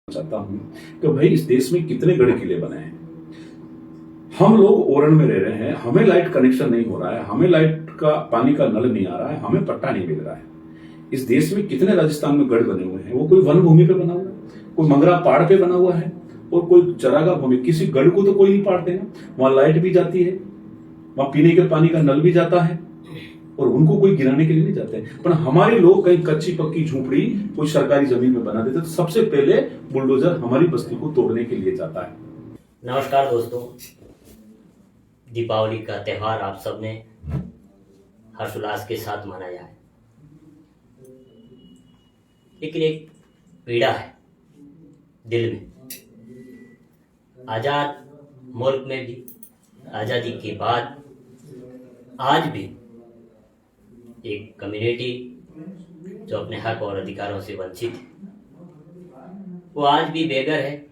चाहता हूं कि भाई इस देश में कितने गढ़ किले बने हैं। हम लोग ओरन में रह रहे हैं, हमें लाइट कनेक्शन नहीं हो रहा है, हमें लाइट का पानी का नल नहीं आ रहा है, हमें पट्टा नहीं मिल रहा है। इस देश में कितने राजस्थान में गढ़ बने हुए हैं, वो कोई वन भूमि पे बना हुआ है, कोई मंगरा पहाड़ पे बना हुआ है और कोई चरागाह भूमि। किसी गढ़ को तो कोई नहीं पाड़ते ना, वहां लाइट भी जाती है, वहां पीने के पानी का नल भी जाता है और उनको कोई गिराने के लिए नहीं जाते। पर हमारे लोग कहीं कच्ची पक्की झोपड़ी कोई सरकारी जमीन में बना देते तो सबसे पहले बुलडोजर हमारी बस्ती को तोड़ने के लिए जाता है। नमस्कार दोस्तों, दीपावली का त्यौहार आप सबने हर्षोल्लास के साथ मनाया है, लेकिन एक पीड़ा है दिल में। आजाद मुल्क में भी आज़ादी के बाद आज भी एक कम्युनिटी जो अपने हक और अधिकारों से वंचित है, वो आज भी बेघर है।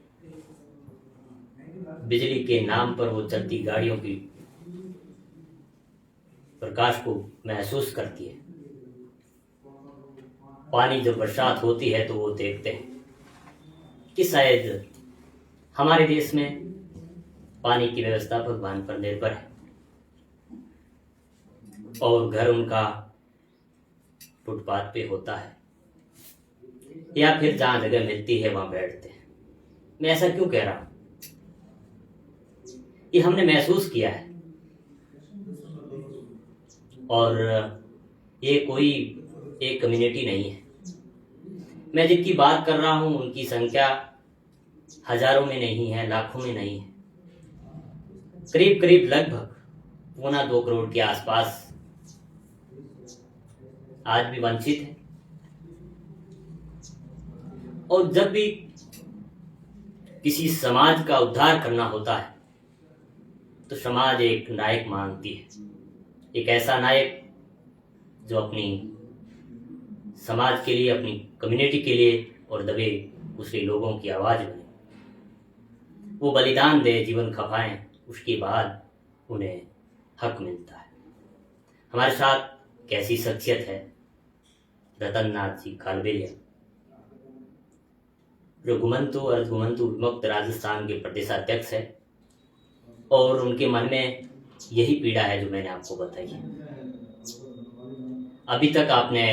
बिजली के नाम पर वो चलती गाड़ियों की प्रकाश को महसूस करती है। पानी जब बरसात होती है तो वो देखते हैं कि शायद हमारे देश में पानी की व्यवस्था भगवान पर निर्भर है और घर उनका फुटपाथ पे होता है या फिर जहाँ जगह मिलती है वहां बैठते हैं। मैं ऐसा क्यों कह रहा हूं? ये हमने महसूस किया है और ये कोई एक कम्युनिटी नहीं है। मैं जिनकी बात कर रहा हूं उनकी संख्या हजारों में नहीं है, लाखों में नहीं है, करीब करीब लगभग 1.25 करोड़ के आसपास आज भी वंचित है। और जब भी किसी समाज का उद्धार करना होता है तो समाज एक नायक मांगती है, एक ऐसा नायक जो अपनी समाज के लिए, अपनी कम्युनिटी के लिए और दबे कुचले लोगों की आवाज बने। वो बलिदान दे, जीवन खपाएं, उसके बाद उन्हें हक मिलता है। हमारे साथ कैसी शख्सियत है? रतन नाथ जी कालबेलिया, जो घुमंतु विमुक्त राजस्थान के प्रदेशाध्यक्ष है और उनके मन में यही पीड़ा है जो मैंने आपको बताई है। अभी तक आपने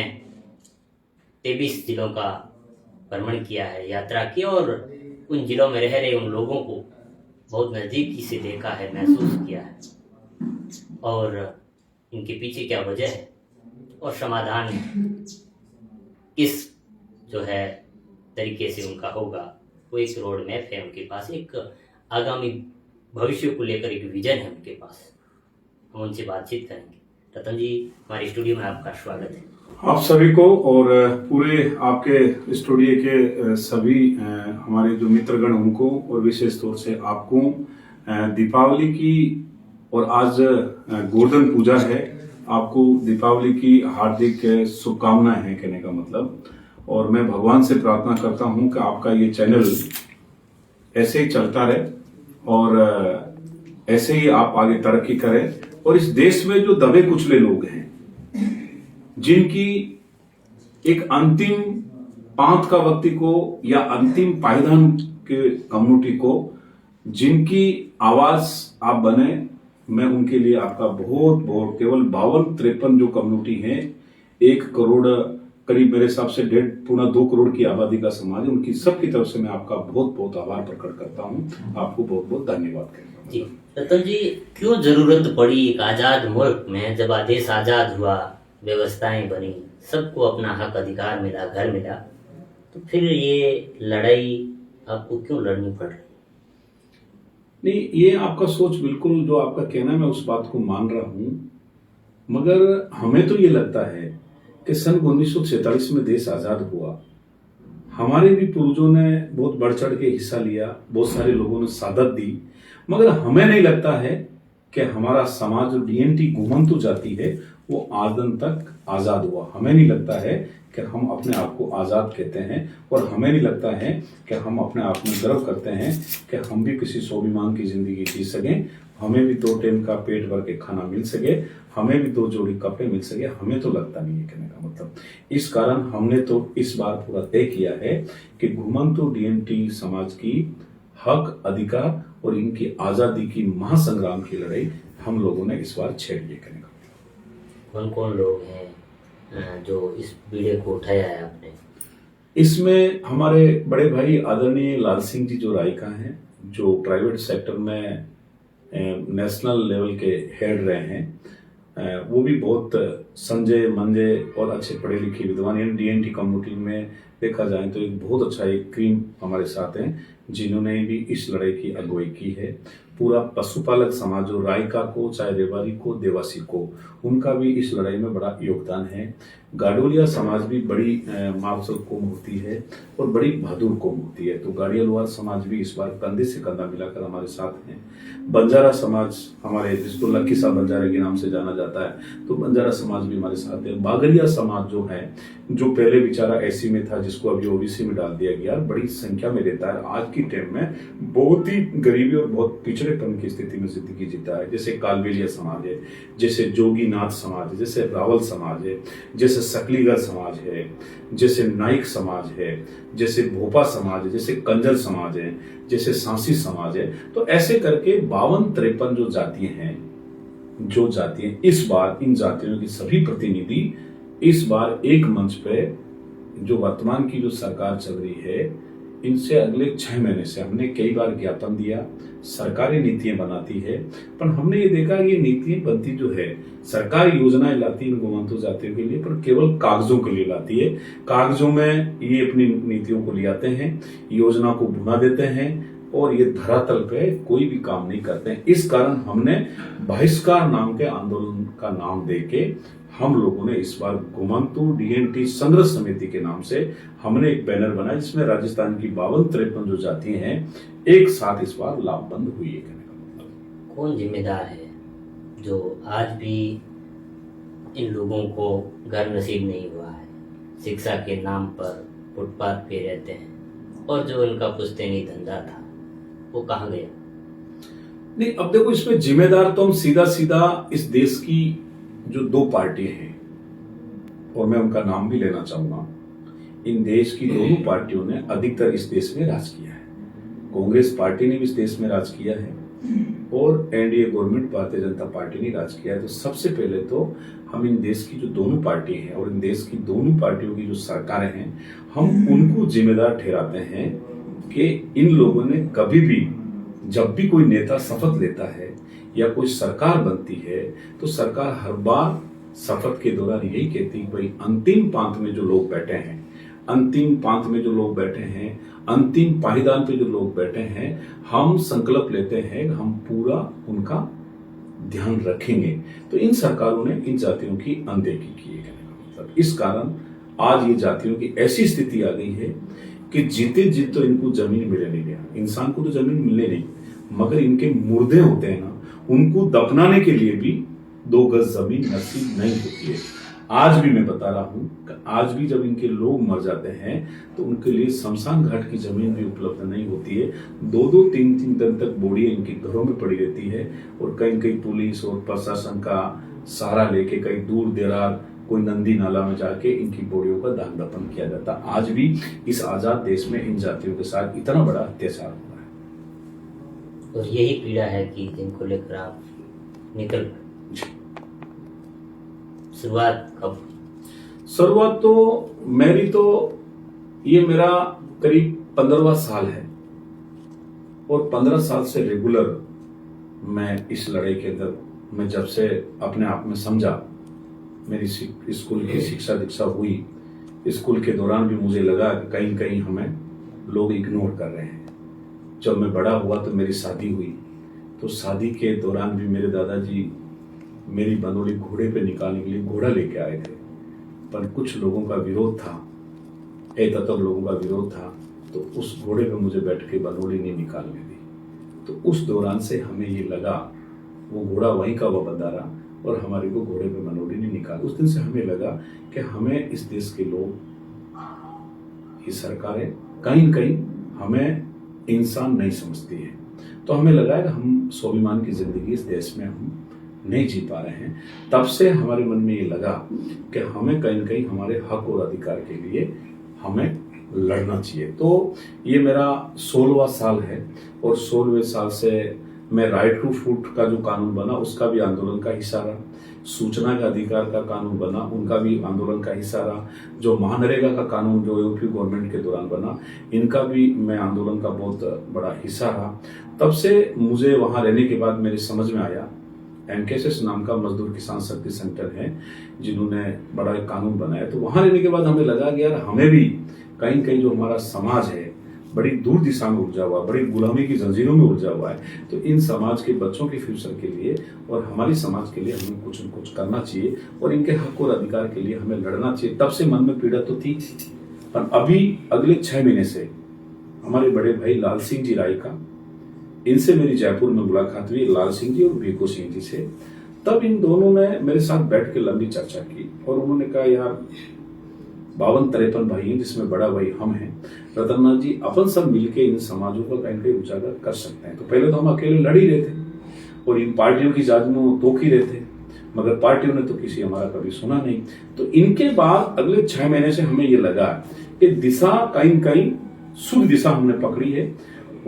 23 जिलों का भ्रमण किया है, यात्रा की और उन जिलों में रह रहे उन लोगों को बहुत नज़दीकी से देखा है, महसूस किया है और इनके पीछे क्या वजह है और समाधान किस जो है तरीके से उनका होगा। वो एक रोड मैप है उनके पास, एक आगामी भविष्य को लेकर एक विजन है उनके पास। हम उनसे बातचीत करेंगे। रतन जी, हमारे स्टूडियो में आपका स्वागत है। आप सभी को और पूरे आपके स्टूडियो के सभी हमारे जो मित्रगण उनको और विशेष तौर से आपको दीपावली की और आज गोवर्धन पूजा है, आपको दीपावली की हार्दिक शुभकामनाएं हैं कहने का मतलब। और मैं भगवान से प्रार्थना करता हूं कि आपका ये चैनल ऐसे ही चलता रहे और ऐसे ही आप आगे तरक्की करें और इस देश में जो दबे कुचले लोग हैं, जिनकी एक अंतिम पांत का व्यक्ति को या अंतिम पायदान के कम्युनिटी को, जिनकी आवाज आप बने, मैं उनके लिए आपका बहुत बहुत, केवल 52-53 जो कम्युनिटी है, 1 करोड़ करीब मेरे हिसाब से 1.5-2 करोड़ की आबादी का समाज है, उनकी सबकी तरफ से मैं आपका बहुत बहुत आभार प्रकट करता हूं। आपको बहुत बहुत धन्यवाद कहता हूं। जी रतन जी, क्यों जरूरत पड़ी एक आजाद मुल्क में, जब देश आजाद हुआ, व्यवस्थाएं बनी, सबको अपना हक अधिकार मिला, घर मिला, तो फिर ये लड़ाई आपको क्यों लड़नी पड़ रही? नहीं, ये आपका सोच बिल्कुल जो आपका कहना है मैं उस बात को मान रहा हूं, मगर हमें तो ये लगता है कि सन 1947 में देश आजाद हुआ, हमारे भी पूर्वजों ने बहुत बढ़ चढ़ के हिस्सा लिया, बहुत सारे लोगों ने शहादत दी, मगर हमें नहीं लगता है कि हमारा समाज जो डीएनटी घुमंतु जाति है वो आदम तक आजाद हुआ। हमें नहीं लगता है कि हम अपने आप को आज़ाद कहते हैं और हमें नहीं लगता है कि हम अपने आप में गर्व करते हैं कि हम भी किसी स्वाभिमान की ज़िंदगी जी सकें, हमें भी 2 टाइम का पेट भर के खाना मिल सके, हमें भी 2 जोड़ी कपड़े मिल सके। हमें तो लगता नहीं है कहने का मतलब। इस कारण हमने तो इस बार पूरा तय किया है कि घुमंतु डीएनटी समाज की हक, अधिकार और इनकी आज़ादी की महासंग्राम की लड़ाई हम लोगों ने इस बार छेड़ ली कहने का। कौन कौन लोग हैं जो इस बीड़े को उठाया है आपने? इसमें हमारे बड़े भाई आदरणीय लाल सिंह जी जो रायका हैं, जो प्राइवेट सेक्टर में नेशनल लेवल के हेड रहे हैं, वो भी बहुत संजय मंजे और अच्छे पढ़े लिखे विद्वान, यानी डीएनटी कम्युनिटी में देखा जाए तो एक बहुत अच्छा एक क्रीम हमारे साथ हैं जिन्होंने भी इस लड़ाई की अगुवाई की है। पूरा पशुपालक समाज जो रायका को, चाहे रेवाड़ी को, देवासी को, उनका भी इस लड़ाई में बड़ा योगदान है। गाडोलिया समाज भी बड़ी मार्शल कौम होती है और बड़ी बहादुर कौम होती है, तो गाड़ियालवार समाज भी इस बार कंधे से कंधा मिलाकर हमारे साथ हैं। बंजारा समाज हमारे, जिसको लक्की साहब बंजारे के नाम से जाना जाता है, तो बंजारा समाज भी हमारे साथ है। बागरिया समाज जो है, जो पहले बेचारा एसी में था, जिसको अभी ओबीसी में डाल दिया गया, बड़ी संख्या में रहता है। आज की टाइम में बहुत ही गरीबी और बहुत पिछड़ेपन की स्थिति में जिंदगी जीता है। जैसे कालबेलिया समाज है, जैसे जोगीनाथ समाज है, जैसे रावल समाज है, जैसे सकलीगर समाज है, जैसे नाइक समाज है, जैसे भोपा समाज है, जैसे कंजर समाज है, जैसे सांसी समाज है। तो ऐसे करके 52-53 जो जातियां हैं, इस बार इन जातियों की सभी प्रतिनिधि इस बार एक मंच पे, जो वर्तमान की जो सरकार चल रही है, इनसे अगले 6 महीने से हमने कई बार ज्ञापन दिया, सरकारी नीतियां बनाती है, पर हमने ये देखा ये नीतियां बनती जो है, सरकार योजनाएं लाती है इन घुमंतु जातियों के लिए, पर केवल कागजों के लिए लाती है। कागजों में ये अपनी नीतियों को ले आते हैं, योजना को भुना देते हैं और ये धरातल पे कोई भी काम नहीं करते हैं। इस कारण हमने बहिष्कार नाम के आंदोलन का नाम देके हम लोगों ने इस बार घुमंतु डीएनटी संघर्ष समिति के नाम से हमने एक बैनर बनाया, जिसमें राजस्थान की 52-53 जो जातियां हैं एक साथ इस बार लाभबंद हुई है। कौन जिम्मेदार है जो आज भी इन लोगों को घर नसीब नहीं हुआ है, शिक्षा के नाम पर फुटपाथ पे रहते हैं, और जो उनका पुश्तैनी धंधा था वो कहाँ गया? नहीं, अब देखो, इसमें जिम्मेदार तो हम सीधा सीधा इस देश की जो 2 पार्टियां हैं, और मैं उनका नाम भी लेना चाहूंगा, इन देश की दोनों पार्टियों ने अधिकतर इस देश में राज किया है। कांग्रेस पार्टी ने भी इस देश में राज किया है और NDA government Bharatiya Janata party ने राज किया है। तो सबसे पहले तो हम इन देश की जो दोनों पार्टी हैं और इन देश की दोनों पार्टियों की जो सरकारें हैं, हम उनको जिम्मेदार ठहराते हैं कि इन लोगों ने कभी भी, जब भी कोई नेता शपथ लेता है या कोई सरकार बनती है, तो सरकार हर बार शपथ के दौरान यही कहती है, भाई अंतिम पांत में जो लोग बैठे हैं, अंतिम पायदान पे जो लोग बैठे हैं, हम संकल्प लेते हैं कि हम पूरा उनका ध्यान रखेंगे। तो इन सरकारों ने इन जातियों की अनदेखी की है। मतलब इस कारण आज ये जातियों की ऐसी स्थिति आ गई है कि जीते जीत तो इनको जमीन मिले नहीं गया। इंसान को तो जमीन मिले नहीं, मगर इनके मुर्दे होते हैं ना, उनको दफनाने के लिए भी 2 गज जमीन नसीब नहीं होती है। आज भी मैं बता रहा हूं कि आज भी जब इनके लोग मर जाते हैं तो उनके लिए शमशान घाट की जमीन भी उपलब्ध नहीं होती है। 2-2, 3-3 दिन तक बॉडियां इनके घरों में पड़ी रहती है और कहीं कहीं पुलिस और प्रशासन का सहारा लेके कहीं दूर दरार कोई नंदी नाला में जाके इनकी बॉडियों का दान दफन किया जाता। आज भी इस आजाद देश में इन जातियों के साथ इतना बड़ा अत्याचार हुआ है। और यही पीड़ा है कि जिनको लेकर आप निकल, शुरुआत कब? शुरुआत तो मेरी तो ये मेरा करीब 15वां साल है और 15 साल से रेगुलर मैं इस लड़ाई के अंदर, मैं जब से अपने आप में समझा, मेरी स्कूल की शिक्षा दीक्षा हुई, स्कूल के दौरान भी मुझे लगा कि कहीं कहीं हमें लोग इग्नोर कर रहे हैं। जब मैं बड़ा हुआ तो मेरी शादी हुई, तो शादी के दौरान भी मेरे दादाजी मेरी बनोली घोड़े पे निकालने के लिए घोड़ा लेके आए थे, पर कुछ लोगों का विरोध था, तत्व लोगों का विरोध था, तो उस घोड़े पे मुझे बैठ के बनोली नहीं निकालने दी। तो उस दौरान से हमें ये लगा, वो घोड़ा वहीं का वफादार रहा और हमारे को घोड़े पे मनोड़ी ने निकाला। उस दिन से हमें लगा कि हमें इस देश के लोग, ये सरकारें कहीं न कहीं हमें इंसान नहीं समझती है। तो हमें लगा है कि हम स्वाभिमान की जिंदगी इस देश में हम नहीं जी पा रहे हैं। तब से हमारे मन में ये लगा कि हमें कहीं न कहीं हमारे हक और अधिकार के लिए हमें लड़ना चाहिए। तो ये मेरा 16वां साल है और 16वें साल से मैं राइट टू फूड का जो कानून बना उसका भी आंदोलन का हिस्सा रहा, सूचना के अधिकार का कानून बना उनका भी आंदोलन का हिस्सा रहा, जो महानरेगा का कानून जो यूपी गवर्नमेंट के दौरान बना इनका भी मैं आंदोलन का बहुत बड़ा हिस्सा रहा। तब से मुझे वहां रहने के बाद मेरे समझ में आया, एमकेएसएस नाम का मजदूर किसान शक्ति सेंटर है जिन्होंने बड़ा एक कानून बनाया। तो वहां रहने के बाद हमें लगा कि यार हमें भी कहीं न कहीं जो हमारा समाज है बड़ी दूर दिशा में उलझा हुआ, बड़ी गुलामी की जंजीरों में उलझा हुआ है, तो इन समाज के बच्चों के फ्यूचर के लिए और हमारी समाज के लिए हमें कुछ न कुछ करना चाहिए और इनके हक और अधिकार के लिए हमें लड़ना चाहिए। तब से मन में पीड़ा तो थी, पर अभी अगले 6 महीने से हमारे बड़े भाई लाल सिंह जी रायका, इनसे मेरी जयपुर में मुलाकात हुई, लाल सिंह जी और वीको सिंह जी से। तब इन दोनों ने मेरे साथ बैठ के लंबी चर्चा की और उन्होंने कहा यार 52-53 भाई हैं जिसमें बड़ा भाई हम हैं, रतननाथ जी अपन सब मिलके इन समाजों को कहीं कहीं उजागर कर सकते हैं। तो पहले तो हम अकेले लड़ ही रहे थे और इन पार्टियों की जात में तोक ही रहे थे, मगर पार्टियों ने तो किसी हमारा कभी सुना नहीं। तो इनके बाद अगले 6 महीने से हमें ये लगा कि दिशा कहीं कहीं शुभ दिशा हमने पकड़ी है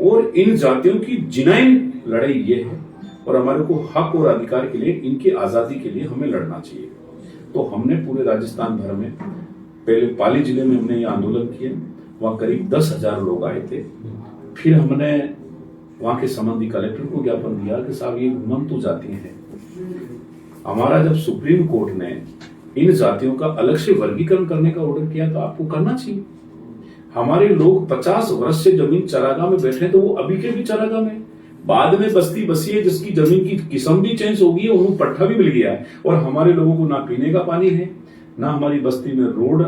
और इन जातियों की जिनाइन लड़ाई ये है और हमारे को हक और अधिकार के लिए, इनकी आजादी के लिए हमें लड़ना चाहिए। तो हमने पूरे राजस्थान भर में, पहले पाली जिले में हमने ये आंदोलन किया, वहां करीब 10,000 लोग आए थे। फिर हमने वहां के संबंधी कलेक्टर को ज्ञापन दिया कि साहब ये घुमंतु जातियां हैं, हमारा जब सुप्रीम कोर्ट ने इन जातियों का अलग से वर्गीकरण करने का ऑर्डर किया तो आपको करना चाहिए। हमारे लोग 50 वर्ष से जमीन चरागाह में बैठे तो वो अभी के भी चरागाह में, बाद में बस्ती बसी है जिसकी जमीन की किस्म भी चेंज हो गई है, उन्हें पट्टा भी मिल गया है और हमारे लोगों को ना पीने का पानी है, ना हमारी बस्ती में रोड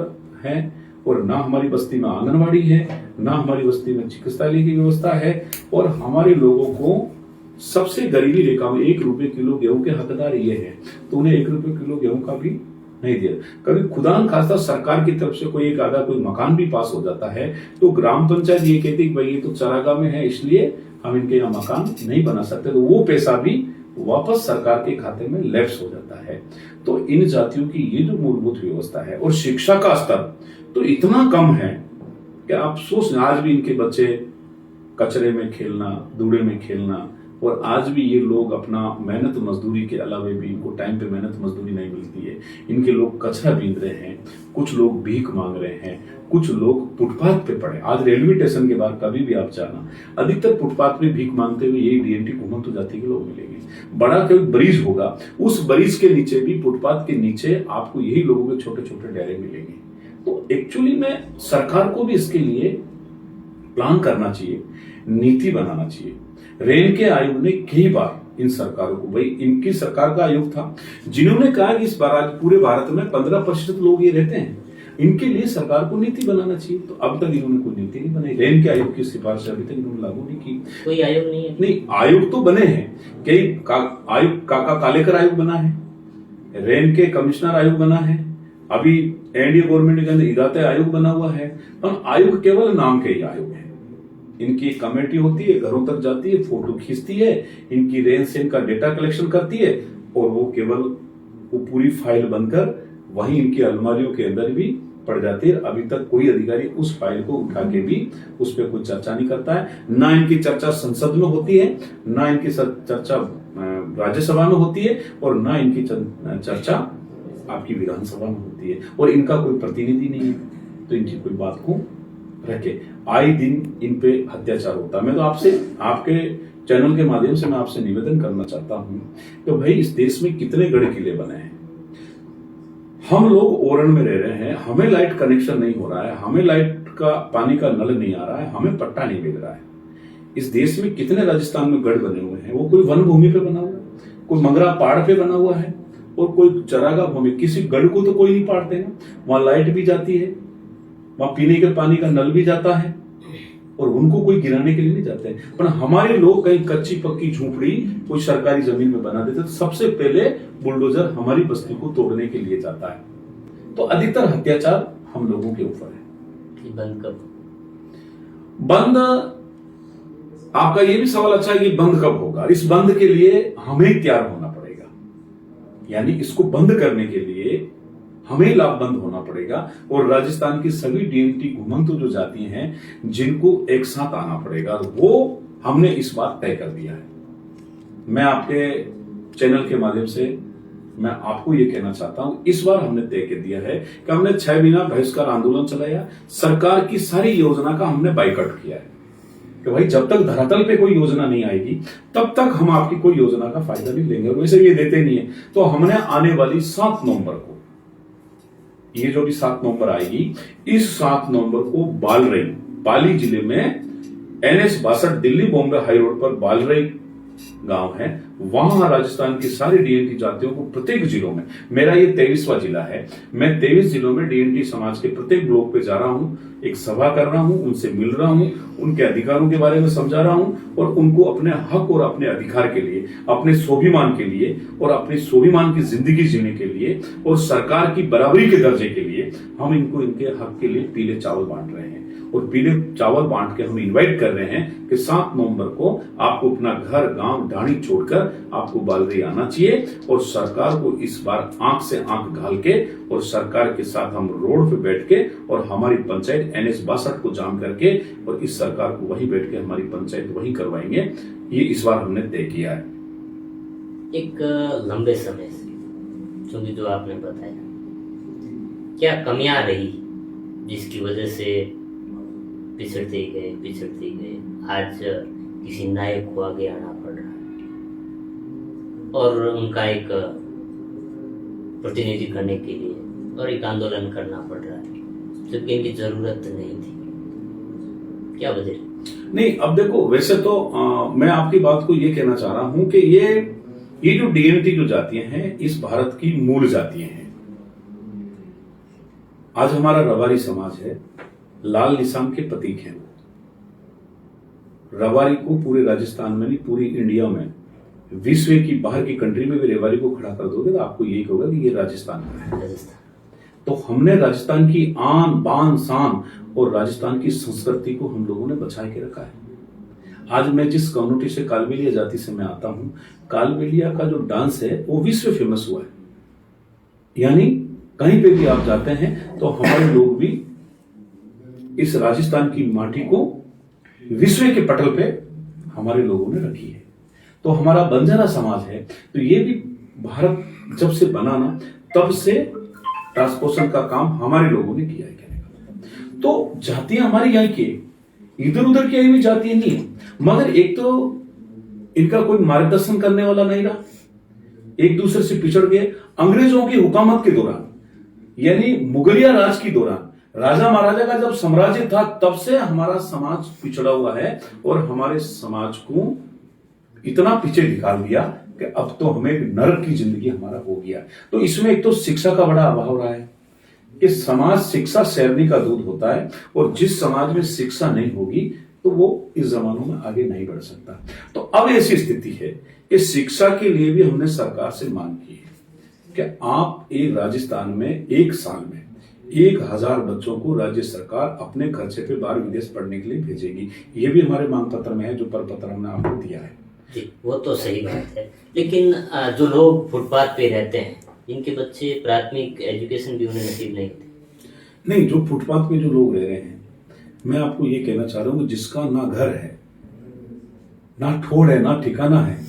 है और ना हमारी बस्ती में आंगनवाड़ी है, ना हमारी बस्ती में चिकित्सालय की व्यवस्था है और हमारे लोगों को सबसे गरीबी रेखा में 1 रुपए किलो गेहूं के हकदार ये है, तो उन्हें 1 रुपए किलो गेहूं का भी नहीं दिया। कभी खुदा न खास्ता सरकार की तरफ से कोई एक आधा कोई मकान भी पास हो जाता है तो ग्राम पंचायत ये कहती है भाई ये तो चरागाह में है इसलिए हम इनके यहाँ मकान नहीं बना सकते, तो वो पैसा भी वापस सरकार के खाते में लैप्स हो जाता है। तो इन जातियों की ये जो मूलभूत व्यवस्था है और शिक्षा का स्तर तो इतना कम है कि आप सोच, आज भी इनके बच्चे कचरे में खेलना, धूड़े में खेलना, और आज भी ये लोग अपना मेहनत मजदूरी के अलावा भी इनको टाइम पे मेहनत मजदूरी नहीं मिलती है। इनके लोग कचरा बीन रहे हैं, कुछ लोग भीख मांग रहे हैं, कुछ लोग फुटपाथ पे पड़े। आज रेलवे स्टेशन के बाहर कभी भी आप जाना, अधिकतर फुटपाथ पे भीख मांगते हुए यही डीएनटी घुमंतु जाति के लोग मिलेंगे। बड़ा कोई ब्रिज होगा, उस ब्रिज के नीचे भी, फुटपाथ के नीचे आपको यही लोगों के छोटे छोटे डेरे मिलेंगे। तो एक्चुअली में सरकार को भी इसके लिए प्लान करना चाहिए, नीति बनाना चाहिए। रेल के आयोग ने कई बार इन सरकारों को, भाई इनकी सरकार का आयोग था जिन्होंने कहा कि इस बार पूरे भारत में 15% लोग ये रहते हैं, इनके लिए सरकार को नीति बनाना चाहिए। तो अब तक इन्होंने कोई नीति नहीं बनाई। रेल के आयोग की सिफारिश अभी तक इन्होंने लागू नहीं की। कोई आयोग नहीं है? नहीं, आयोग तो बने हैं, कई आयोग, काका कालेकर आयोग बना है, रेल के कमिश्नर आयोग बना है, अभी एनडीए गवर्नमेंट के अंदर इदाते आयोग बना हुआ है, पर आयोग केवल नाम के ही आयोग है। इनकी कमेटी होती है, घरों तक जाती है, फोटो खींचती है, इनकी रेन सेन का डेटा कलेक्शन करती है और वो केवल वो पूरी फाइल बनकर वहीं इनकी अलमारियों के अंदर भी पड़ जाती है। अभी तक कोई अधिकारी उस फाइल को उठा के भी उस पर कोई चर्चा नहीं करता है। ना इनकी चर्चा संसद में होती है, ना इनकी चर्चा राज्यसभा में होती है और ना इनकी चर्चा आपकी विधानसभा में होती है और इनका कोई प्रतिनिधि नहीं है। तो इनकी कोई बात को रखे, आए दिन इन पे अत्याचार होता है। मैं तो आपसे, आपके चैनल के माध्यम से मैं आपसे निवेदन करना चाहता हूं कि भाई इस देश में कितने गढ़ किले बने हैं, हम लोग ओरण में रह रहे हैं, हमें लाइट कनेक्शन नहीं हो रहा है, हमें लाइट का पानी का नल नहीं आ रहा है, हमें पट्टा नहीं मिल रहा है। इस देश में कितने राजस्थान में गढ़ बने हुए हैं, वो कोई वन भूमि पे बना हुआ है, कोई मंगरा पहाड़ पे बना हुआ है और कोई चरागाह भूमि। किसी गढ़ को तो कोई नहीं पाड़ते ना, वहां लाइट भी जाती है, वहां पीने के पानी का नल भी जाता है, और उनको कोई गिराने के लिए नहीं जाते हैं। पर हमारे लोग कहीं कच्ची पक्की झोपड़ी कोई सरकारी जमीन में बना देते तो सबसे पहले बुलडोजर हमारी बस्ती को तोड़ने के लिए जाता है। तो अधिकतर अत्याचार हम लोगों के ऊपर है। बंद कब? बंद, आपका ये भी सवाल अच्छा है कि बंद कब होगा। इस बंद के लिए हमें तैयार होना पड़ेगा, यानी इसको बंद करने के लिए हमें लाभबंद होना पड़ेगा और राजस्थान की सभी डीएनटी घुमंतु जो जाति हैं जिनको एक साथ आना पड़ेगा, वो हमने इस बार तय कर दिया है। मैं आपके चैनल के माध्यम से मैं आपको ये कहना चाहता हूं, इस बार हमने तय कर दिया है कि हमने 6 महीना बहिष्कार आंदोलन चलाया, सरकार की सारी योजना का हमने बाइकआउट किया है कि भाई जब तक धरातल पे कोई योजना नहीं आएगी तब तक हम आपकी कोई योजना का फायदा नहीं लेंगे, और वैसे ये देते नहीं है। तो हमने आने वाली 7 नवंबर को, ये जो भी 7 नवंबर आएगी, इस 7 नवंबर को बालरई, पाली जिले में NH 62 Delhi Bombay high road पर बालरई गांव है, वहां राजस्थान की सारी डीएनटी जातियों को प्रत्येक जिलों में, मेरा ये 23वां जिला है, मैं 23 जिलों में डीएनटी समाज के प्रत्येक ब्लॉक पे जा रहा हूं, एक सभा कर रहा हूं, उनसे मिल रहा हूं, उनके अधिकारों के बारे में समझा रहा हूं और उनको अपने हक और अपने अधिकार के लिए, अपने स्वाभिमान के लिए और अपने स्वाभिमान की जिंदगी जीने के लिए और सरकार की बराबरी के दर्जे के लिए हम इनको इनके हक के लिए पीले चावल बांट रहे हैं। और पीले चावल बांट के हम इनवाइट कर रहे हैं कि 7 नवंबर को आपको अपना घर, गांव, ढाणी छोड़कर आपको बालरई आना चाहिए और सरकार को इस बार आंख से आंख घाल के और सरकार के साथ हम रोड पे बैठ के और हमारी पंचायत NH 62 को जाम करके और इस सरकार को वहीं बैठ के हमारी पंचायत वहीं करवाएंगे। ये इस बार हमने तय किया है। एक लंबे समय से, क्योंकि जो आपने बताया, क्या कमियां रही जिसकी वजह से पिछड़ते गए, आज किसी नायक को आगे आना पड़ रहा है और उनका एक प्रतिनिधि करने के लिए और एक आंदोलन करना पड़ रहा है जबकि इनकी जरूरत नहीं थी। क्या वजह? नहीं, अब देखो, वैसे तो मैं आपकी बात को ये कहना चाह रहा हूं कि ये जो डीएनटी जो जातियां हैं इस भारत की मूल जातियां हैं। आज हमारा रबारी समाज है, लाल निशान के प्रतीक हैं। रबारी को पूरे राजस्थान में नहीं, पूरी इंडिया में, विश्व की बाहर की कंट्री में भी रबारी को खड़ा कर दोगे तो आपको यही होगा कि ये राजस्थान का है। तो हमने राजस्थान की आन बान शान और राजस्थान की संस्कृति को हम लोगों ने बचा के रखा है। आज मैं जिस कम्युनिटी से, कालबेलिया जाति से मैं आता हूं, कालबेलिया का जो डांस है वो विश्व फेमस हुआ है। यानी कहीं पे भी आप जाते हैं तो हमारे लोग भी इस राजस्थान की माटी को विश्व के पटल पे हमारे लोगों ने रखी है। तो हमारा बंजारा समाज है, तो ये भी भारत जब से बना ना तब से ट्रांसपोर्टेशन का काम हमारे लोगों ने किया है कहने का। तो जातियां हमारी यहाँ की, इधर उधर की आई हुई जातियां नहीं है, मगर एक तो इनका कोई मार्गदर्शन करने वाला नहीं रहा, एक दूसरे से पिछड़ गए। अंग्रेजों की हुकूमत के दौरान, यानी मुगलिया राज के दौरान, राजा महाराजा का जब साम्राज्य था तब से हमारा समाज पिछड़ा हुआ है और हमारे समाज को इतना पीछे निकाल दिया कि अब तो हमें नरक की जिंदगी हमारा हो गया। तो इसमें एक तो शिक्षा का बड़ा अभाव रहा है कि समाज शिक्षा शैरनी का दूध होता है और जिस समाज में शिक्षा नहीं होगी तो वो इस जमानों में आगे नहीं बढ़ सकता। तो अब ऐसी स्थिति है कि शिक्षा के लिए भी हमने सरकार से मांग की है कि आप एक राजस्थान में एक साल में 1000 बच्चों को राज्य सरकार अपने खर्चे पे बाहर विदेश पढ़ने के लिए भेजेगी। ये भी हमारे मांग पत्र में है, जो परपत्र हमने आपको दिया है। जी, वो तो सही बात है, लेकिन जो लोग फुटपाथ पे रहते हैं जिनके बच्चे प्राथमिक एजुकेशन भी उन्हें नसीब नहीं होती। नहीं, जो फुटपाथ पे जो लोग रह रहे हैं, मैं आपको ये कहना चाह रहा हूँ, जिसका ना घर है, ना ठोड़ है, ना ठिकाना है,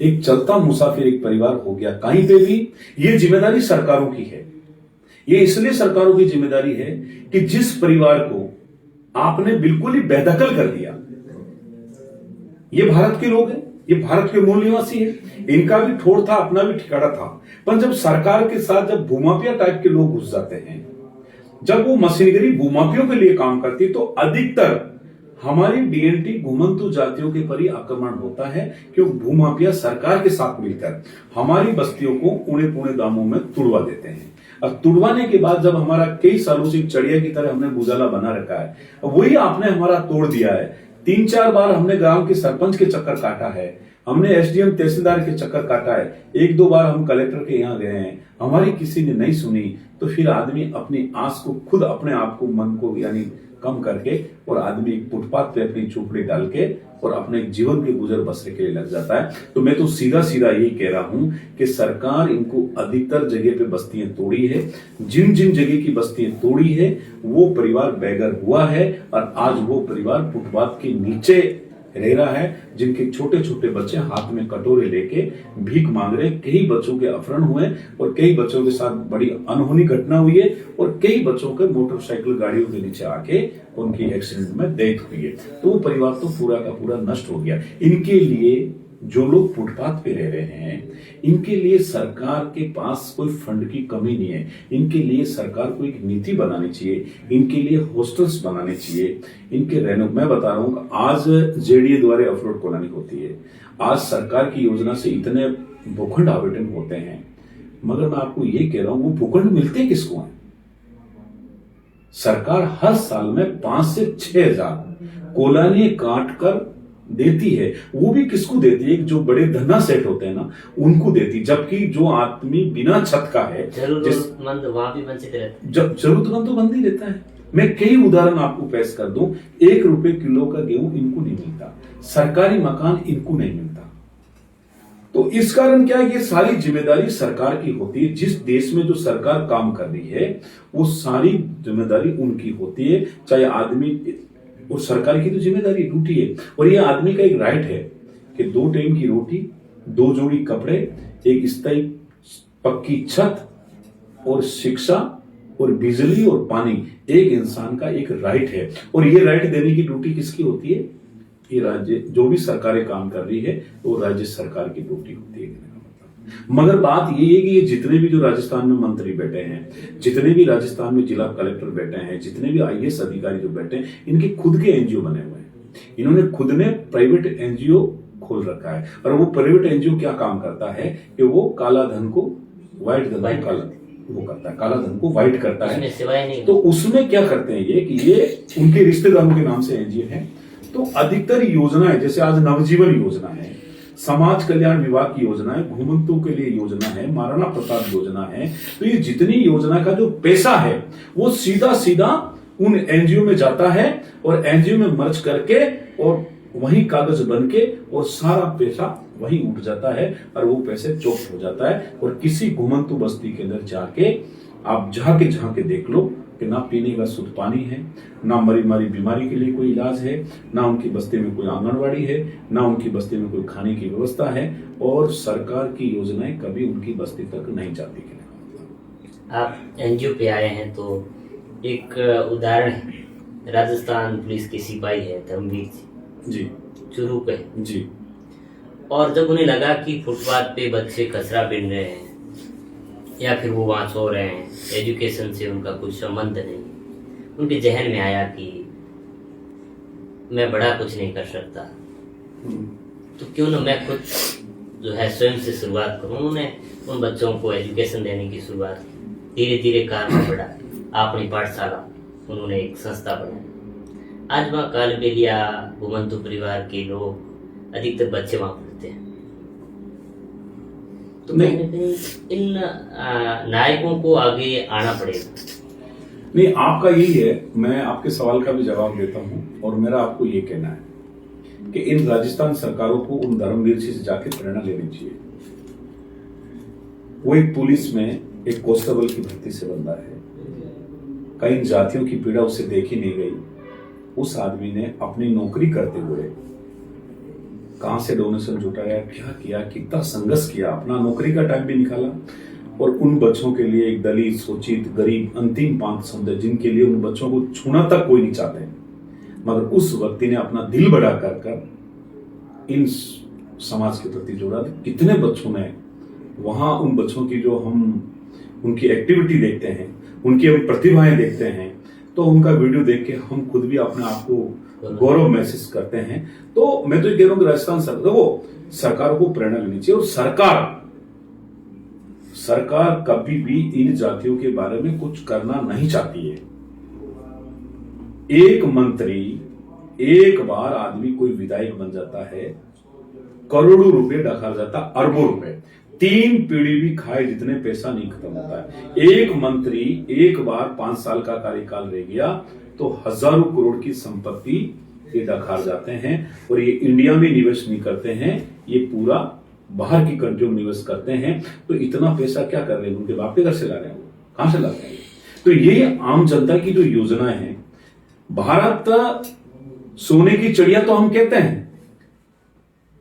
एक चलता मुसाफिर एक परिवार हो गया कहीं पे भी, ये जिम्मेदारी सरकारों की है। ये इसलिए सरकारों की जिम्मेदारी है कि जिस परिवार को आपने बिल्कुल ही बेदखल कर दिया, ये भारत के लोग हैं, ये भारत के मूल निवासी है, इनका भी ठोड़ था, अपना भी ठिकाना था। पर जब सरकार के साथ जब भूमाफिया टाइप के लोग घुस जाते हैं, जब वो मशीनरी भूमाफियों के लिए काम करती, तो अधिकतर हमारी डीएनटी घुमंतु जातियों के पर ही आक्रमण होता है, क्योंकि भूमाफिया सरकार के साथ मिलकर हमारी बस्तियों को औने पौने दामों में तुड़वा देते हैं। अब तुड़वाने के बाद जब हमारा कई सालों से चढ़िया की तरह हमने गुजाला बना रखा है, अब वही आपने हमारा तोड़ दिया है। 3-4 बार हमने ग्राम के सरपंच के चक्कर काटा है, हमने एसडीएम तहसीलदार के चक्कर काटा है, 1-2 बार हम कलेक्टर के यहाँ गए हैं, हमारी किसी ने नहीं सुनी। तो फिर आदमी अपनी आस को खुद अपने आप को मन को यानी कम करके और आदमी एक फुटपाथ पे अपनी झोपड़ी डाल के और अपने जीवन के गुजर बसर के लिए लग जाता है। तो मैं तो सीधा सीधा यही कह रहा हूं कि सरकार इनको अधिकतर जगह पे बस्तियां तोड़ी है, जिन जिन जगह की बस्तियां तोड़ी है वो परिवार बेघर हुआ है और आज वो परिवार फुटपाथ के नीचे रह रहा है, जिनके छोटे छोटे बच्चे हाथ में कटोरे लेके भीख मांग रहे। कई बच्चों के अपहरण हुए और कई बच्चों के साथ बड़ी अनहोनी घटना हुई है और कई बच्चों के मोटरसाइकिल गाड़ियों के नीचे आके उनकी एक्सीडेंट में डेथ हुई है। तो वो परिवार तो पूरा का पूरा नष्ट हो गया। इनके लिए जो लोग फुटपाथ पे रह रहे हैं, इनके लिए सरकार के पास कोई फंड की कमी नहीं है। इनके लिए सरकार को एक नीति बनानी चाहिए, इनके लिए हॉस्टल्स बनाने चाहिए, इनके रहने। मैं बता रहा हूं आज जेडीए द्वारा अफरोड कॉलोनी होती है, आज सरकार की योजना से इतने भूखंड आवंटन होते हैं, मगर मैं आपको ये कह रहा हूं वो भूखंड मिलते किसको हैं? सरकार हर साल में 5 से 6 हजार कॉलोनी काट कर देती है। वो भी किसको देती है? जो बड़े धन्ना सेट होते हैं ना उनको देती, जबकि जो आदमी बिना छत का है, जरूरतमंद वहां भी वंचित रहता है। जरूरतमंद तो बंद ही रहता है। मैं कई उदाहरण आपको पेश कर दूं, 1 रुपए किलो का गेहूं इनको नहीं मिलता, सरकारी मकान इनको नहीं मिलता। तो इस कारण क्या है, ये सारी जिम्मेदारी सरकार की होती है। जिस देश में जो सरकार काम कर रही है वो सारी जिम्मेदारी उनकी होती है, चाहे आदमी, और सरकार की तो जिम्मेदारी ड्यूटी है। और ये आदमी का एक राइट है कि 2 टाइम की रोटी, 2 जोड़ी कपड़े, एक स्थायी पक्की छत और शिक्षा और बिजली और पानी एक इंसान का एक राइट है। और ये राइट देने की ड्यूटी किसकी होती है? ये राज्य जो भी सरकारें काम कर रही है वो राज्य सरकार की ड्यूटी होती है। मगर बात ये है कि ये जितने भी जो राजस्थान में मंत्री बैठे हैं, जितने भी राजस्थान में जिला कलेक्टर बैठे हैं, जितने भी आईएएस अधिकारी जो बैठे हैं, इनके खुद के एनजीओ बने हुए हैं। इन्होंने खुद ने प्राइवेट एनजीओ खोल रखा है और वो प्राइवेट एनजीओ क्या काम करता है कि वो काला धन को व्हाइट धन को काला वो करता है, काला धन को व्हाइट करता है। तो उसमें क्या करते हैं ये कि ये उनके रिश्तेदारों के नाम से एनजीओ है। तो अधिकतर योजनाएं जैसे आज नवजीवन योजना है, समाज कल्याण विभाग की योजना है, घुमंतु के लिए योजना है, महाराणा प्रताप योजना है। तो ये जितनी योजना का जो पैसा है वो सीधा सीधा उन एनजीओ में जाता है और एनजीओ में मर्ज करके और वही कागज बन के और सारा पैसा वही उठ जाता है और वो पैसे चौक हो जाता है। और किसी घुमंतु बस्ती के अंदर जाके आप जाके देख लो कि ना पीने का शुद्ध पानी है, ना मरी मारी बीमारी के लिए कोई इलाज है, ना उनकी बस्ती में कोई आंगनवाड़ी है, ना उनकी बस्ती में कोई खाने की व्यवस्था है और सरकार की योजनाएं कभी उनकी बस्ती तक नहीं जाती। आप एनजीओ पे आए हैं तो एक उदाहरण है, राजस्थान पुलिस के सिपाही है धर्मवीर जी चुरू पे जी। और जब उन्हें लगा कि फुटपाथ पे बच्चे कचरा बीन रहे हैं या फिर वो वहाँ सो रहे हैं, एजुकेशन से उनका कुछ संबंध नहीं, उनके जहन में आया कि मैं बड़ा कुछ नहीं कर सकता तो क्यों ना मैं खुद जो है स्वयं से शुरुआत करूँ। उन्होंने उन बच्चों को एजुकेशन देने की शुरुआत की, धीरे धीरे कार्य बढ़ा, अपनी पाठशाला उन्होंने एक संस्था बनाई। आज वहाँ कालबेलिया घुमंतु परिवार के लोग अधिकतर बच्चे वहाँ पढ़ते हैं। तो कहीं ना कहीं इन नायकों को आगे आना पड़ेगा। नहीं, आपका यही है, मैं आपके सवाल का भी जवाब देता हूं और मेरा आपको ये कहना है कि इन राजस्थान सरकारों को उन धर्मवीर से जाके प्रेरणा लेनी चाहिए। वो एक पुलिस में एक कांस्टेबल की भर्ती से बंदा है, कई जातियों की पीड़ा उसे देखी नहीं गई। उस आदमी ने अपनी नौकरी करते हुए कहां से डोनेशन जुटाया, क्या किया, कितना संघर्ष किया, अपना नौकरी का टाइम भी निकाला और उन बच्चों के लिए एक दलित, शोषित, गरीब, अंतिम पांच समझे जिनके लिए उन बच्चों को छूना तक कोई नहीं चाहते, मगर उस व्यक्ति ने अपना दिल बड़ा कर इन समाज के प्रति जोड़ा। कितने बच्चों ने वहां उन बच्चों की जो हम उनकी एक्टिविटी देखते हैं, उनकी हम प्रतिभाएं देखते हैं, तो उनका वीडियो देख के हम खुद भी अपने आप को गौरव महसूस करते हैं। तो मैं तो ये कह रहा हूं कि राजस्थान सरकार को प्रेरणा लेनी चाहिए और सरकार कभी भी इन जातियों के बारे में कुछ करना नहीं चाहती है। एक मंत्री, एक बार आदमी कोई विधायक बन जाता है, करोड़ों रुपए डका जाता, अरबों रुपए, 3 पीढ़ी भी खाए जितने पैसा नहीं खत्म होता है। एक मंत्री एक बार 5 साल का कार्यकाल रह गया तो हजारों करोड़ की संपत्ति ये डकार जाते हैं, और ये इंडिया में निवेश नहीं करते हैं, ये पूरा बाहर की कंट्रियों में निवेश करते हैं। तो इतना पैसा क्या कर रहे हैं, उनके बाप के घर से ला रहे हैं, कहां से लाते हैं? तो ये आम जनता की जो योजना है, भारत सोने की चिड़िया तो हम कहते हैं,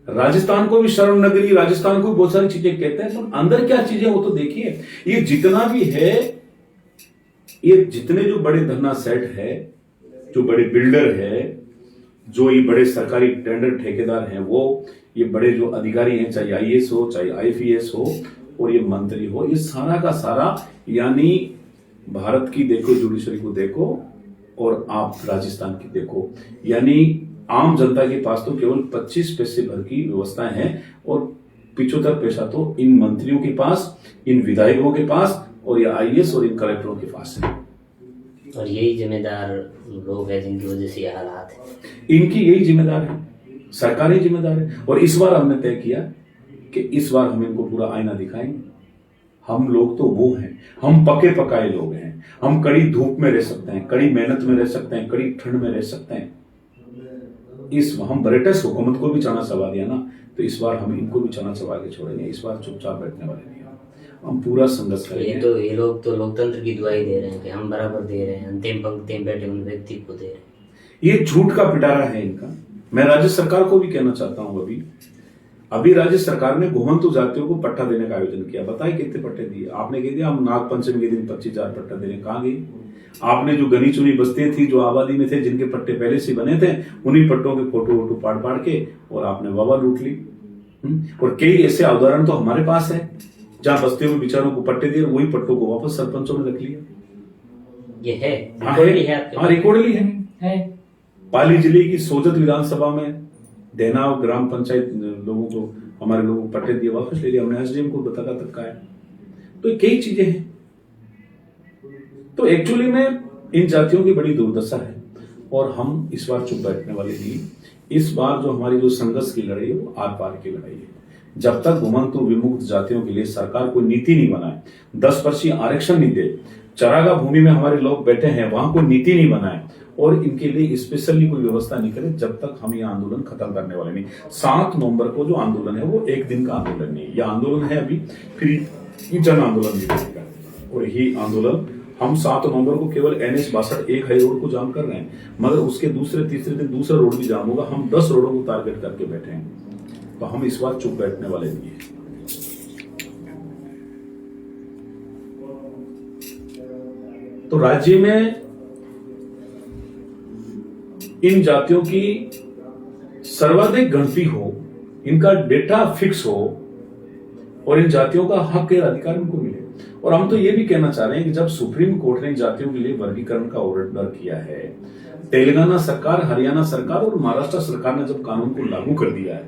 राजस्थान को भी स्वर्ण नगरी, राजस्थान को भी बहुत सारी चीजें कहते हैं, तो अंदर क्या चीजें वो तो देखिए। ये जितना भी है, ये जितने जो बड़े धन्ना सेठ है, जो बड़े बिल्डर है, जो ये बड़े सरकारी टेंडर ठेकेदार हैं, वो ये बड़े जो अधिकारी हैं, चाहे आईएएस हो, चाहे आईपीएस हो, और ये मंत्री हो, ये सारा का सारा, यानी भारत की देखो जुडिशरी को देखो और आप राजस्थान की देखो, यानी आम जनता के पास तो केवल 25 पैसे भर की व्यवस्थाएं हैं, और 75 पैसा तो इन मंत्रियों के पास, इन विधायकों के पास, और ये आईएएस और इन कलेक्टरों के पास है। और यही जिम्मेदार लोग हैं जिनकी वजह से ये हालात है। इनकी यही जिम्मेदार है, सरकारी जिम्मेदार है। और इस बार हमने तय किया कि इस बार हम इनको पूरा आईना दिखाएंगे। हम लोग तो वो हैं, हम पके पकाए लोग हैं, हम कड़ी धूप में रह सकते हैं, कड़ी मेहनत में रह सकते हैं, कड़ी ठंड में रह सकते हैं। हम ब्रिटिश हुकूमत को भी चना चबा दिया ना, तो इस बार हम इनको भी चना चबा के छोड़ेंगे। इस बार चुपचाप बैठने वाले नहीं, हम पूरा संघर्ष करेंगे। ये लोग तो लोकतंत्र की दुआई दे रहे हैं कि हम बराबर दे रहे हैं, अंतिम पंक्ति में बैठे उन व्यक्ति को दे रहे हैं। ये झूठ का पिटारा है इनका। मैं राज्य सरकार को भी कहना चाहता हूं, अभी राज्य सरकार ने घुमंतु जातियों को पट्टा देने का आयोजन किया। बताइए कितने पट्टे दिए? आपने कह दिया हम नाग पंचमी के दिन 25,000 पट्टा देने, कहां गए? आपने जो गनी चुनी बस्तियां थी, जो आबादी में थे, जिनके पट्टे पहले से बने थे, उन्हीं पट्टों के फोटो वोटो पाड़ पाड़ के और आपने वावा लूट ली। और कई ऐसे उदाहरण तो हमारे पास है जहां बस्तियों में बेचारों को पट्टे दिए, वही पट्टों को वापस सरपंचों में रख लिया। ये है रिकॉर्डली है। पाली जिले की सोजत विधानसभा में देनाव ग्राम पंचायत लोगों को, हमारे लोगों को पट्टे दिए, वापस ले लिया। हमने एसडीएम को बता तक का है। तो कई चीजें हैं। तो एक्चुअली में इन जातियों की बड़ी दुर्दशा है, और हम इस बार चुप बैठने वाले नहीं। इस बार जो हमारी जो संघर्ष की लड़ाई है, वो आर पार की लड़ाई है। जब तक घुमंतु विमुक्त जातियों के लिए सरकार कोई नीति नहीं बनाए, 10% आरक्षण नहीं दे, चरागा भूमि में हमारे लोग बैठे हैं, वहां कोई नीति नहीं बनाए, और इनके लिए स्पेशली कोई व्यवस्था नहीं करे, जब तक हम यह आंदोलन खत्म करने वाले नहीं। 7 नवंबर को जो आंदोलन है, वो एक दिन का आंदोलन नहीं है। यह आंदोलन है अभी, फिर जन आंदोलन भी बनेगा। और यही आंदोलन हम 7 नवंबर को केवल NH 62 एक हाई रोड को जाम कर रहे हैं, मगर उसके दूसरे तीसरे दिन दूसरा रोड भी जाम होगा। हम 10 रोडों को टारगेट करके बैठे हैं। तो हम इस बार चुप बैठने वाले नहीं है। तो राज्य में इन जातियों की सर्वाधिक गिनती हो, इनका डेटा फिक्स हो, और इन जातियों का हक के अधिकार इनको मिले। और हम तो ये भी कहना चाह रहे हैं कि जब सुप्रीम कोर्ट ने जातियों के लिए वर्गीकरण का ऑर्डर किया है, तेलंगाना सरकार, हरियाणा सरकार और महाराष्ट्र सरकार ने जब कानून को लागू कर दिया है,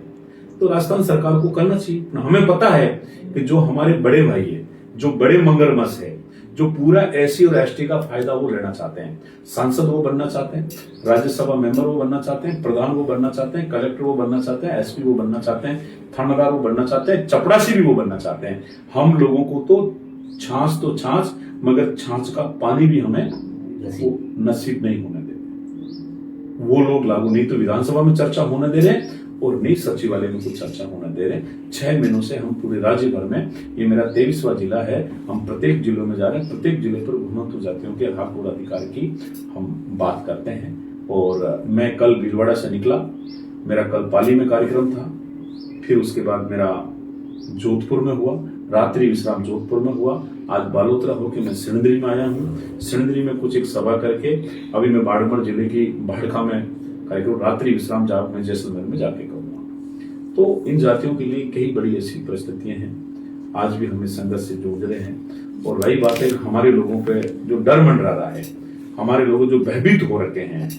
तो राजस्थान सरकार को करना चाहिए। हमें पता है कि जो हमारे बड़े भाई है, जो बड़े मगरमच्छ है, जो पूरा एससी और एसटी का फायदा वो लेना चाहते हैं, सांसद वो बनना चाहते हैं, राज्यसभा मेंबर वो बनना चाहते हैं, प्रधान वो बनना चाहते हैं, कलेक्टर वो बनना चाहते हैं, एसपी वो बनना चाहते हैं, थानादार वो बनना चाहते हैं, चपड़ासी भी वो बनना चाहते हैं। हम लोगों को तो छाछ, मगर छाछ का पानी भी हमें नसीब नहीं होने देते। वो लोग लागू नहीं तो विधानसभा में चर्चा होने दे रहे, और नहीं सचिवालय में कुछ चर्चा होने दे रहे। 6 महीनों से हम पूरे राज्य भर में, ये मेरा 23वां जिला है, हम प्रत्येक जिलों में जा रहे हैं। प्रत्येक जिले पर घुमंतु जातियों के हक और अधिकार की हम बात करते हैं। और मैं कल भीलवाड़ा से निकला, मेरा कल पाली में कार्यक्रम था, फिर उसके बाद मेरा जोधपुर में हुआ, रात्रि विश्राम जोधपुर में हुआ। आज बालोतरा होकर मैं सिणधरी में आया हूँ। सिणधरी में कुछ एक सभा करके अभी मैं बाड़मेर जिले की भाड़खा में कार्यक्रम, रात्रि विश्राम जहां मैं जैसलमेर में जाके करूंगा। तो इन जातियों के लिए कई बड़ी ऐसी परिस्थितियां हैं, आज भी हमें संघर्ष से जूझ रहे हैं। और वही बात है, हमारे लोगों पे जो डर मंडरा रहा है, हमारे लोग जो भयभीत हो रखे हैं,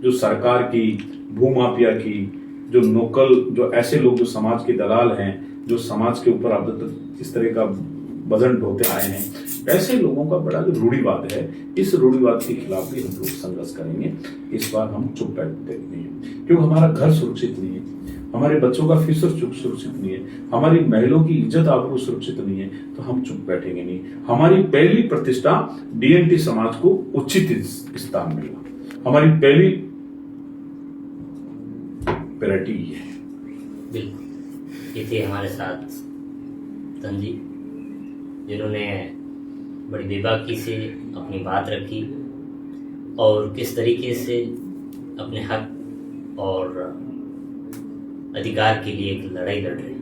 जो सरकार की, भूमाफिया की, जो नोकल, जो ऐसे लोग जो समाज के दलाल हैं, जो समाज के ऊपर अब तक इस तरह का वजन ढोते आए हैं, ऐसे लोगों का बड़ा रूढ़िवाद है। इस रूढ़िवाद के खिलाफ भी हम लोग संघर्ष करेंगे। इस बार हम चुप बैठते नहीं हैं, क्योंकि हमारा घर सुरक्षित नहीं है, हमारे बच्चों का फ्यूचर सुरक्षित नहीं है, हमारी महिलाओं की इज्जत आबरू सुरक्षित नहीं है, तो हम चुप बैठेंगे नहीं। हमारी पहली प्रतिष्ठा डीएनटी समाज को उचित स्थान मिलना, हमारी पहली प्रायोरिटी ये है। बिल्कुल, ये थे हमारे साथ तंजी, जिन्होंने बड़ी बेबाकी से अपनी बात rखी और किस तरीके से अपने हक और अधिकार के लिए एक लड़ाई लड़ रहे हैं।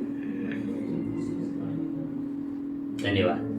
धन्यवाद।